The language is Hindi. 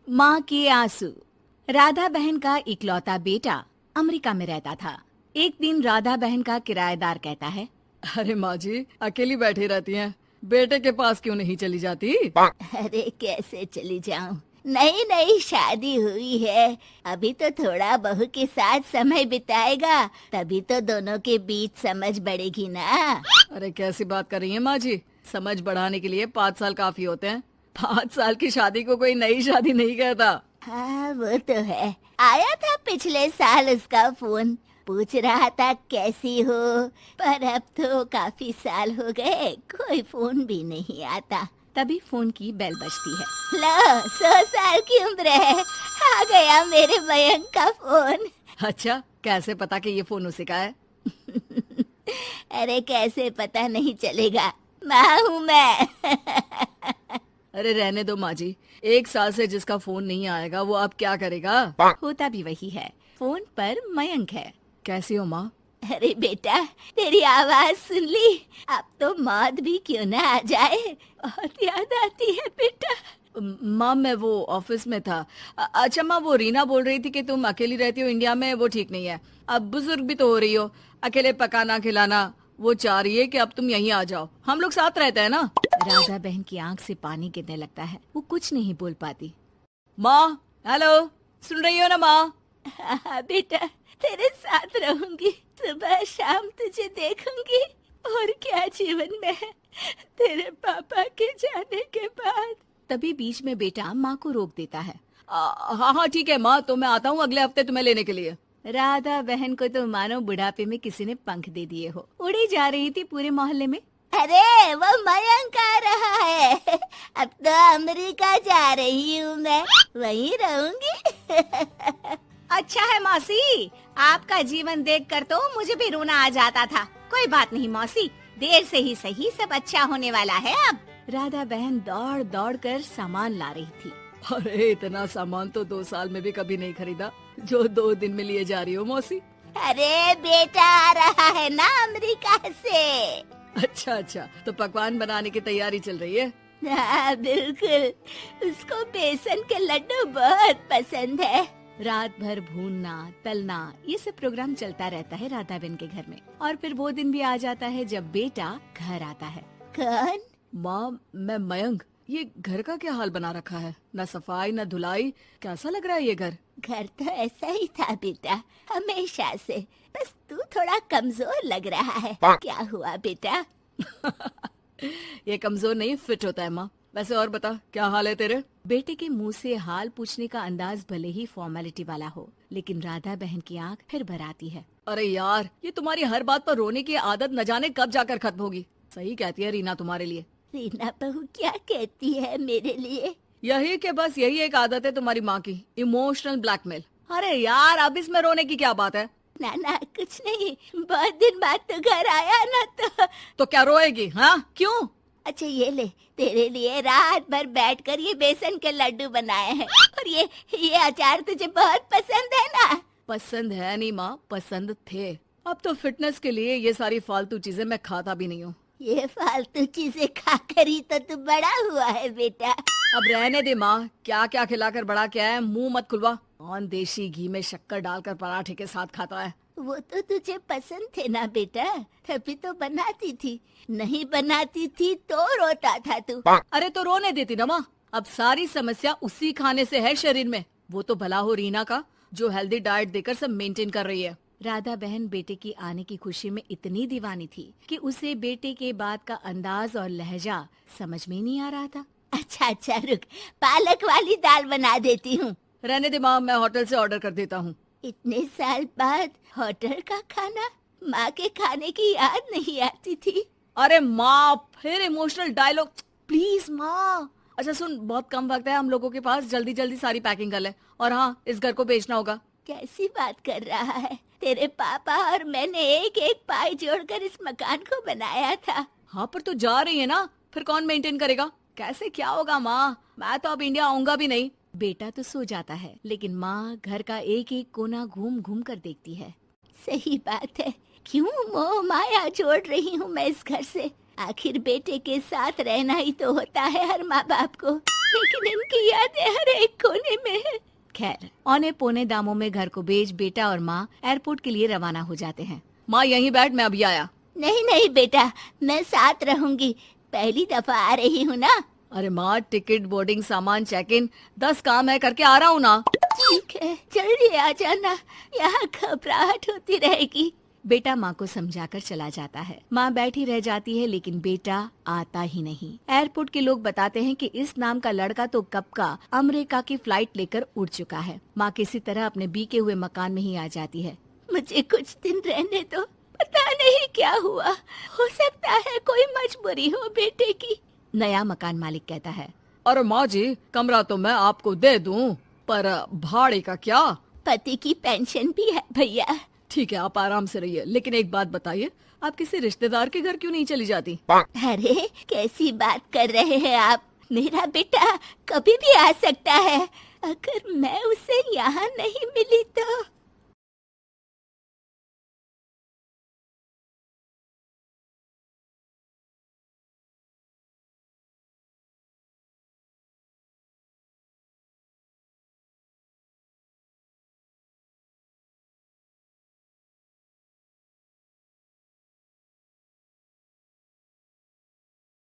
माँ के आंसू। राधा बहन का इकलौता बेटा अमेरिका में रहता था। एक दिन राधा बहन का किराएदार कहता है, अरे माँ जी अकेली बैठी रहती हैं, बेटे के पास क्यों नहीं चली जाती? अरे कैसे चली जाऊं, नई नई शादी हुई है, अभी तो थोड़ा बहू के साथ समय बिताएगा, तभी तो दोनों के बीच समझ बढ़ेगी ना। अरे कैसी बात कर रही हैं माँ जी, समझ बढ़ाने के लिए 5 साल काफी होते हैं। 5 साल की शादी को कोई नई शादी नहीं कहता। हाँ वो तो है, आया था पिछले साल उसका फोन, पूछ रहा था कैसी हो, पर अब तो काफी साल हो गए, कोई फोन भी नहीं आता। तभी फोन की बेल बजती है। लो 100 साल की उम्र है, आ गया मेरे मयंक का फोन। अच्छा कैसे पता कि ये फोन उसी का है? अरे कैसे पता नहीं चलेगा, माँ हूँ मैं। अरे रहने दो माँ जी, 1 साल से जिसका फोन नहीं आएगा वो अब क्या करेगा? होता भी वही है, फोन पर मयंक है। कैसी हो माँ? अरे बेटा तेरी आवाज सुन ली, अब तो मौत भी क्यों ना आ जाए, बहुत याद आती है बेटा। माँ मैं वो ऑफिस में था। अच्छा माँ, वो रीना बोल रही थी कि तुम अकेली रहती हो इंडिया में, वो ठीक नहीं है। अब बुजुर्ग भी तो हो रही हो, अकेले पकाना खिलाना, वो चाह रही है कि अब तुम यहीं आ जाओ, हम लोग साथ रहते हैं ना। राधा बहन की आंख से पानी गिरने लगता है, वो कुछ नहीं बोल पाती। माँ हेलो, सुन रही हो ना माँ? हाँ बेटा तेरे साथ रहूंगी, सुबह शाम तुझे देखूंगी, और क्या जीवन में है तेरे पापा के जाने के बाद। तभी बीच में बेटा माँ को रोक देता है। हाँ हाँ ठीक है माँ, तो मैं आता हूँ अगले हफ्ते तुम्हें लेने के लिए। राधा बहन को तो मानो बुढ़ापे में किसी ने पंख दे दिए हो, उड़ी जा रही थी पूरे मोहल्ले में। अरे वो मयंक आ रहा है, अब तो अमेरिका जा रही हूँ मैं, वहीं रहूंगी। अच्छा है मौसी, आपका जीवन देखकर तो मुझे भी रोना आ जाता था। कोई बात नहीं मौसी, देर से ही सही, सब अच्छा होने वाला है अब। राधा बहन दौड़ दौड़ कर सामान ला रही थी। अरे इतना सामान तो 2 साल में भी कभी नहीं खरीदा जो 2 दिन में लिए जा रही हो मौसी। अरे बेटा आ रहा है ना अमेरिका से। अच्छा अच्छा, तो पकवान बनाने की तैयारी चल रही है? हाँ बिल्कुल, उसको बेसन के लड्डू बहुत पसंद है। रात भर भूनना तलना ये सब प्रोग्राम चलता रहता है राधा बहन के घर में। और फिर वो दिन भी आ जाता है जब बेटा घर आता है। कौन? माँ मैं मयंक, ये घर का क्या हाल बना रखा है, न सफाई न धुलाई, कैसा लग रहा है ये घर? घर तो ऐसा ही था बेटा, हमेशा से, बस तू थोड़ा कमजोर लग रहा है। क्या हुआ बेटा? ये कमजोर नहीं फिट होता है माँ। वैसे और बता क्या हाल है तेरे? बेटे के मुंह से हाल पूछने का अंदाज भले ही फॉर्मेलिटी वाला हो, लेकिन राधा बहन की आंख फिर भर आती है। अरे यार, ये तुम्हारी हर बात पर रोने की आदत न जाने कब जाकर खत्म होगी। सही कहती है रीना तुम्हारे लिए। रीना बहू क्या कहती है मेरे लिए? यही के बस यही एक आदत है तुम्हारी माँ की, इमोशनल ब्लैकमेल। अरे यार अब इसमें रोने की क्या बात है? ना ना कुछ नहीं, बहुत दिन बाद तो घर आया ना तो क्या रोएगी? हाँ क्यों? अच्छा ये ले, तेरे लिए रात भर बैठकर ये बेसन के लड्डू बनाए हैं, और ये अचार तुझे बहुत पसंद है ना? पसंद है नहीं माँ, पसंद थे। अब तो फिटनेस के लिए ये सारी फालतू चीजें मैं खाता भी नहीं हूँ। ये फालतू चीजें खाकर ही तो तू बड़ा हुआ है बेटा। अब रहने दे माँ, क्या क्या खिलाकर बड़ा किया है, मुंह मत खुलवा। कौन देशी घी में शक्कर डालकर पराठे के साथ खाता है? वो तो तुझे पसंद थे ना बेटा, तभी तो बनाती थी, नहीं बनाती थी तो रोता था तू। अरे तो रोने देती ना माँ, अब सारी समस्या उसी खाने से है शरीर में। वो तो भला हो रीना का, जो हेल्दी डाइट देकर सब मेंटेन कर रही है। राधा बहन बेटे की आने की खुशी में इतनी दीवानी थी कि उसे बेटे के बात का अंदाज और लहजा समझ में नहीं आ रहा था। अच्छा अच्छा रुक, पालक वाली दाल बना देती हूँ। रहने दे माँ, मैं होटल से ऑर्डर कर देता हूँ। इतने साल बाद होटल का खाना, माँ के खाने की याद नहीं आती थी। अरे माँ फिर इमोशनल डायलॉग, प्लीज माँ। अच्छा सुन, बहुत कम वक्त है हम लोगों के पास, जल्दी जल्दी सारी पैकिंग कर ले। और हाँ, इस घर को बेचना होगा। कैसी बात कर रहा है, तेरे पापा और मैंने एक एक पाई जोड़कर इस मकान को बनाया था। हाँ पर तू जा रही है ना, फिर कौन मेंटेन करेगा? कैसे क्या होगा माँ, मैं तो अब इंडिया आऊंगा भी नहीं। बेटा तो सो जाता है, लेकिन माँ घर का एक एक कोना घूम घूम कर देखती है। सही बात है, क्यों मोह माया जोड़ रही हूँ मैं इस घर से, आखिर बेटे के साथ रहना ही तो होता है हर माँ बाप को। लेकिन इनकी यादें हर एक कोने में है। खैर, औने पौने दामों में घर को बेच बेटा और माँ एयरपोर्ट के लिए रवाना हो जाते हैं। माँ यहीं बैठ, मैं अभी आया। नहीं नहीं बेटा, मैं साथ रहूंगी, पहली दफा आ रही हूँ ना। अरे माँ, टिकट, बोर्डिंग, सामान, चेक इन, 10 काम है, करके आ रहा हूँ ना। ठीक है, जल्दी आ जाना, यहाँ घबराहट होती रहेगी। बेटा माँ को समझाकर चला जाता है। माँ बैठी रह जाती है लेकिन बेटा आता ही नहीं। एयरपोर्ट के लोग बताते हैं कि इस नाम का लड़का तो कब का अमेरिका की फ्लाइट लेकर उड़ चुका है। माँ किसी तरह अपने बीके हुए मकान में ही आ जाती है। मुझे कुछ दिन रहने दो, पता नहीं क्या हुआ, हो सकता है कोई मजबूरी हो बेटे की। नया मकान मालिक कहता है। अरे माँ जी, कमरा तो मैं आपको दे दूँ, पर भाड़े का क्या? पति की पेंशन भी है भैया। ठीक है, आप आराम से रहिए, लेकिन एक बात बताइए, आप किसी रिश्तेदार के घर क्यों नहीं चली जाती? अरे कैसी बात कर रहे हैं आप, मेरा बेटा कभी भी आ सकता है। अगर मैं उसे यहाँ नहीं मिली तो